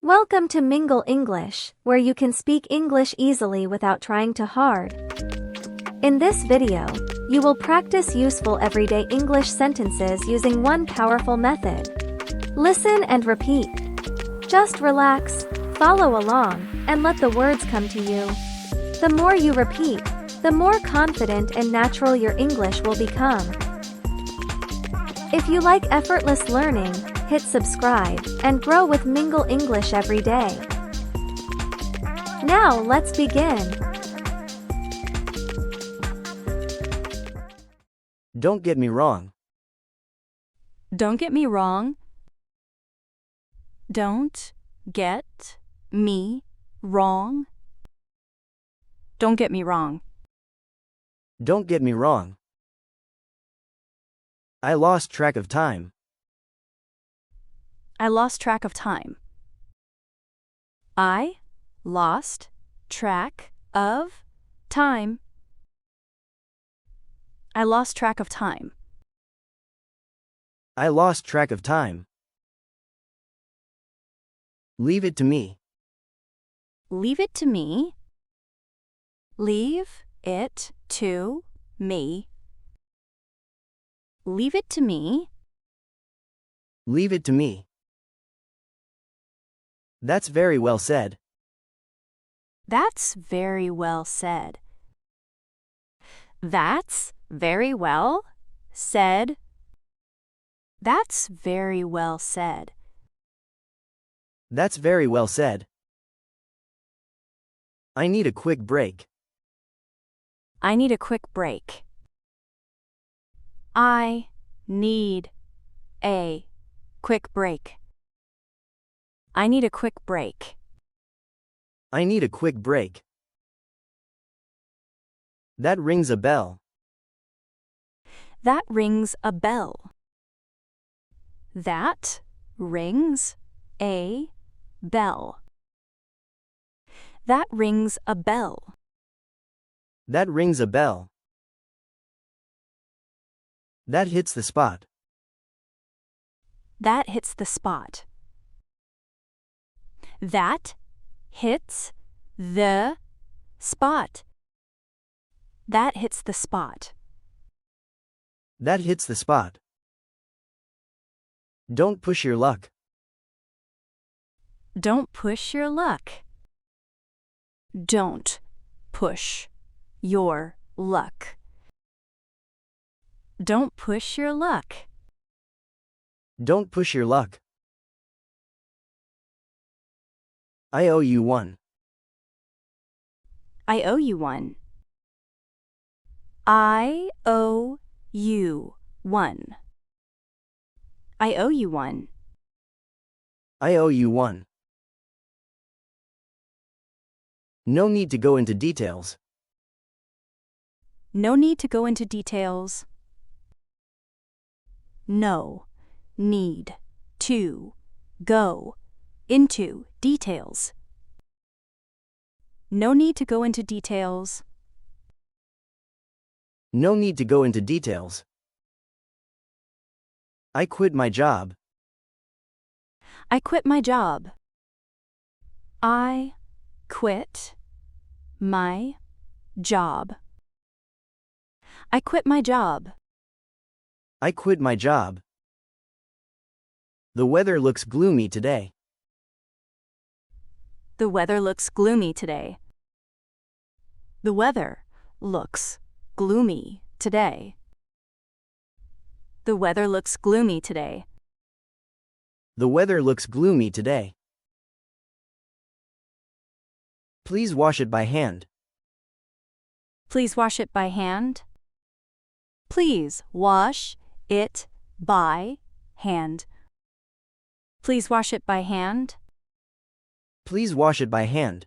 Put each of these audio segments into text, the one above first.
Welcome to Mingle English, where you can speak English easily without trying too hard. In this video, you will practice useful everyday English sentences using one powerful method. Listen and repeat. Just relax, follow along, and let the words come to you. The more you repeat, the more confident and natural your English will become. If you like effortless learning, hit subscribe and grow with Mingle English every day. Now let's begin. Don't get me wrong. Don't get me wrong. Don't get me wrong. Don't get me wrong. Don't get me wrong. I lost track of time. I lost track of time. I lost track of time. I lost track of time. I lost track of time. Leave it to me. Leave it to me. Leave it to me. Leave it to me. Leave it to me. That's very well said. That's very well said. That's very well said. That's very well said. That's very well said. I need a quick break. I need a quick break. I need a quick break. I need a quick break. I need a quick break. That rings a bell. That rings a bell. That rings a bell. That rings a bell. That rings a bell. That hits the spot. That hits the spot. That hits the spot. That hits the spot. That hits the spot. Don't push your luck. Don't push your luck. Don't push your luck. Don't push your luck. Don't push your luck. I owe you one. I owe you one. I owe you one. I owe you one. I owe you one. No need to go into details. No need to go into details. No need to go into details. No need to go into details. No need to go into details. I quit my job. I quit my job. I quit my job. I quit my job. I quit my job. The weather looks gloomy today. The weather looks gloomy today. The weather looks gloomy today. The weather looks gloomy today. The weather looks gloomy today. Please wash it by hand. Please wash it by hand. Please wash it by hand. Please wash it by hand. Please wash it by hand.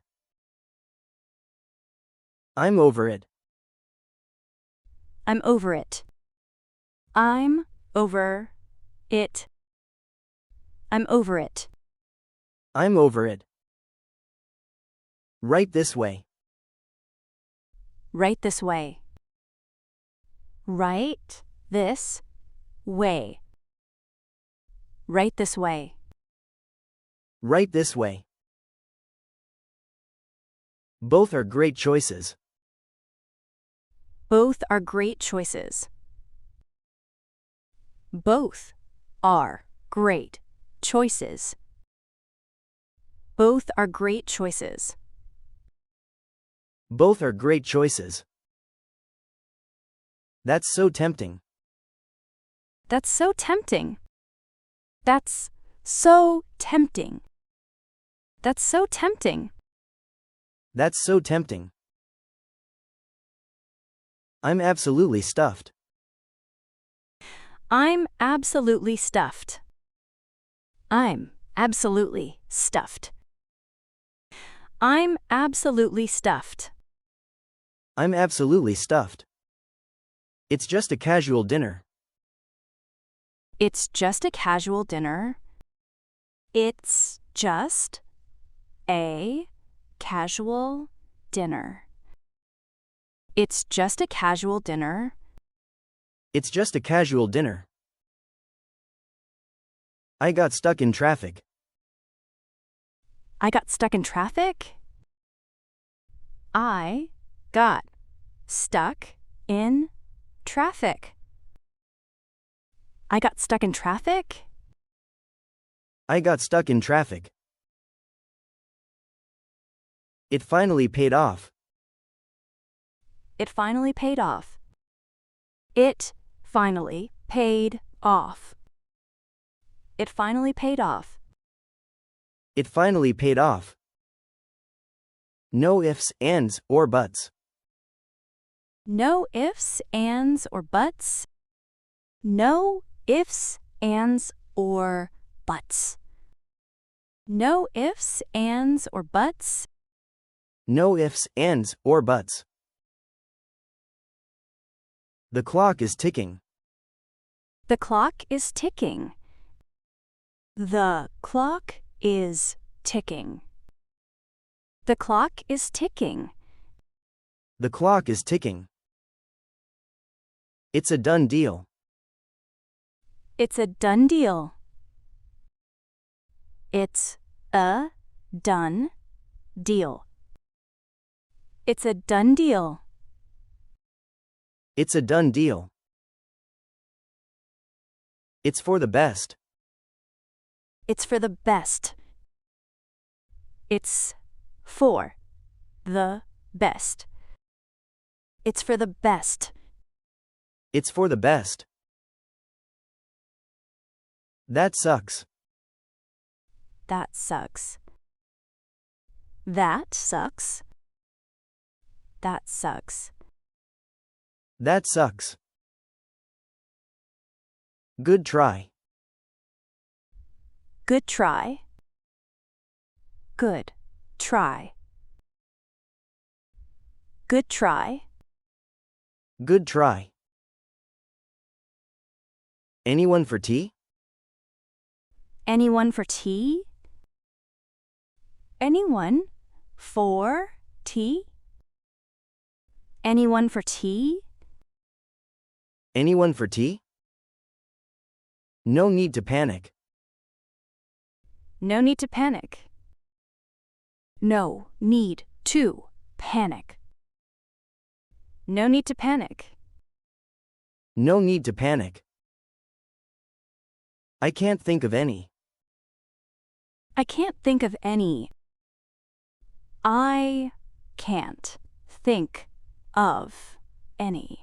I'm over it. I'm over it. I'm over it. I'm over it. I'm over it. Right this way. Right this way. Right this way. Right this way. Right this way. Both are great choices. Both are great choices. Both are great choices. Both are great choices. Both are great choices. That's so tempting. That's so tempting. That's so tempting. That's so tempting. That's so tempting. I'm absolutely stuffed. I'm absolutely stuffed. I'm absolutely stuffed. I'm absolutely stuffed. I'm absolutely stuffed. It's just a casual dinner. It's just a casual dinner. It's just a casual dinner. It's just a casual dinner. It's just a casual dinner. I got stuck in traffic. I got stuck in traffic. I got stuck in traffic. I got stuck in traffic. I got stuck in traffic. It finally paid off. It finally paid off. It finally paid off. It finally paid off. It finally paid off. No ifs, ands, or buts. No ifs, ands, or buts. No ifs, ands, or buts. No ifs, ands, or buts. No ifs, ands, or buts. The clock is ticking. The clock is ticking. The clock is ticking. The clock is ticking. The clock is ticking. It's a done deal. It's a done deal. It's a done deal. It's a done deal. It's a done deal. It's for the best. It's for the best. It's for the best. It's for the best. It's for the best. That sucks. That sucks. That sucks. That sucks. That sucks. Good try. Good try. Good try. Good try. Good try. Anyone for tea? Anyone for tea? Anyone for tea? Anyone for tea? Anyone for tea? No need to panic. No need to panic. No need to panic. No need to panic. No need to panic. I can't think of any. I can't think of any. I can't think of any.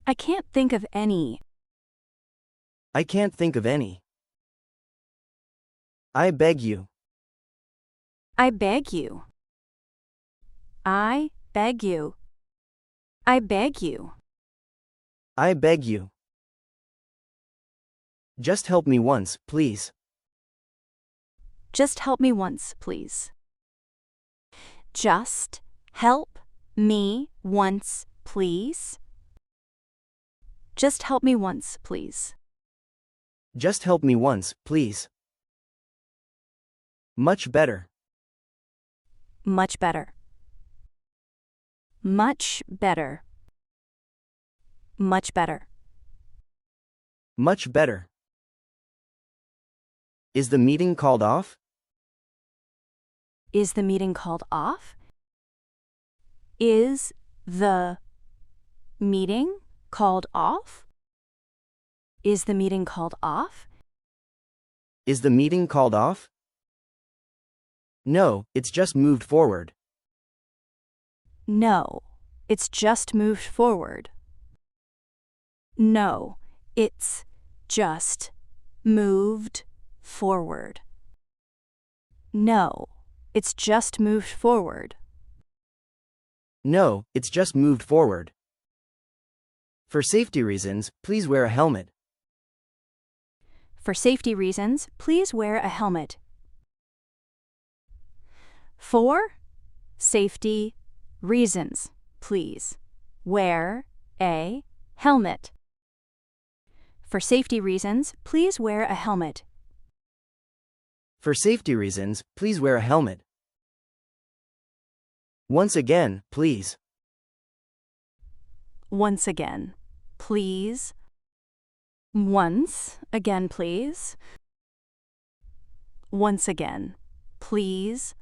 I can't think of any. I can't think of any. I beg you. I beg you. I beg you. I beg you. I beg you. Just help me once, please. Just help me once, please. Just help me once, please. Just help me once, please. Just help me once, please. Much better. Much better. Much better. Much better. Much better. Is the meeting called off? Is the meeting called off? Is the meeting called off? Is the meeting called off? Is the meeting called off? No, it's just moved forward. No, it's just moved forward. No, it's just moved forward. No, it's just moved forward. No, it's just moved forward. For safety reasons, please wear a helmet. For safety reasons, please wear a helmet. For safety reasons, please wear a helmet. For safety reasons, please wear a helmet. For safety reasons, please wear a helmet. Once again, please. Once again, please. Once again, please. Once again, please.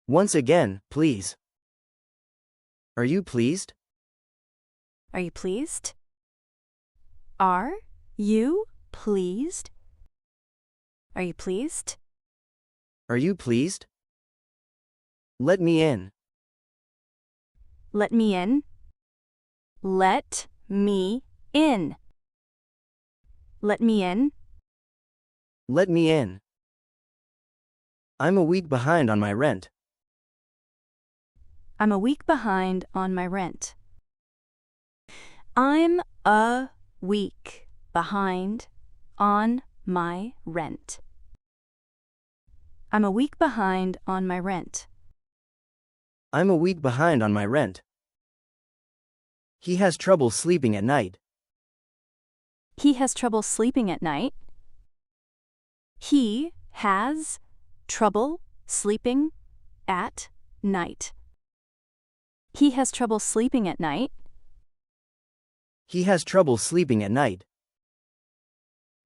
Once again, please. Are you pleased? Are you pleased? Are you pleased? Are you pleased? Are you pleased? Let me in. Let me in. Let me in. Let me in. Let me in. I'm a week behind on my rent. I'm a week behind on my rent. I'm a week behind on my rent. I'm a week behind on my rent. I'm a week behind on my rent. He has trouble sleeping at night. He has trouble sleeping at night. He has trouble sleeping at night. He has trouble sleeping at night. He has trouble sleeping at night.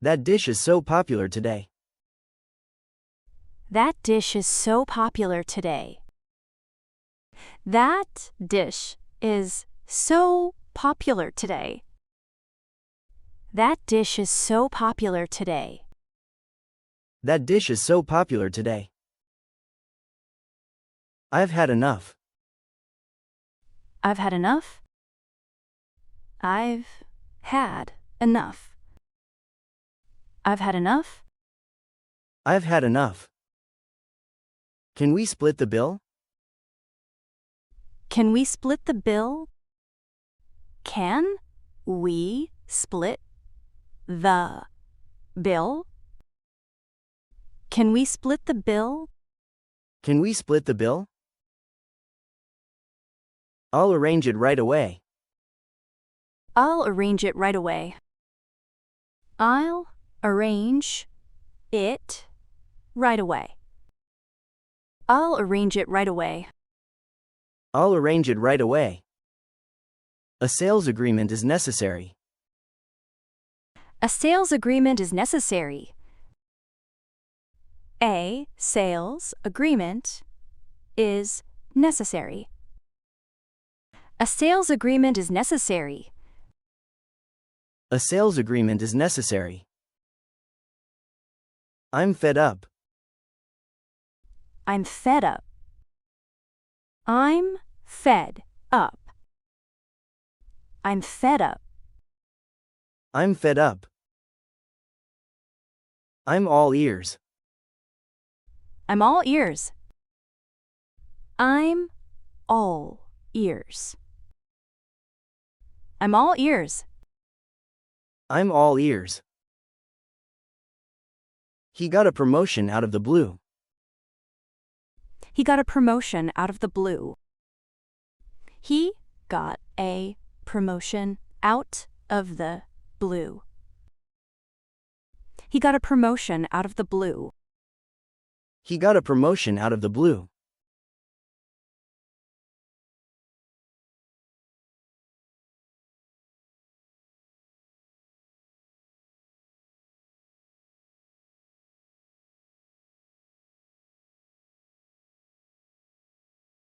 That dish is so popular today. That dish is so popular today. That dish is so popular today. That dish is so popular today. That dish is so popular today. I've had enough. I've had enough. I've had enough. I've had enough. I've had enough. Can we split the bill? Can we split the bill? Can we split the bill? Can we split the bill? Can we split the bill? I'll arrange it right away. I'll arrange it right away. I'll arrange it right away. I'll arrange it right away. I'll arrange it right away. A sales agreement is necessary. A sales agreement is necessary. A sales agreement is necessary. A sales agreement is necessary. A sales agreement is necessary. I'm fed up. I'm fed up. I'm fed up. I'm fed up. I'm fed up. I'm all ears. I'm all ears. I'm all ears. I'm all ears. I'm all ears. He got a promotion out of the blue. He got a promotion out of the blue. He got a promotion out of the blue. He got a promotion out of the blue. He got a promotion out of the blue.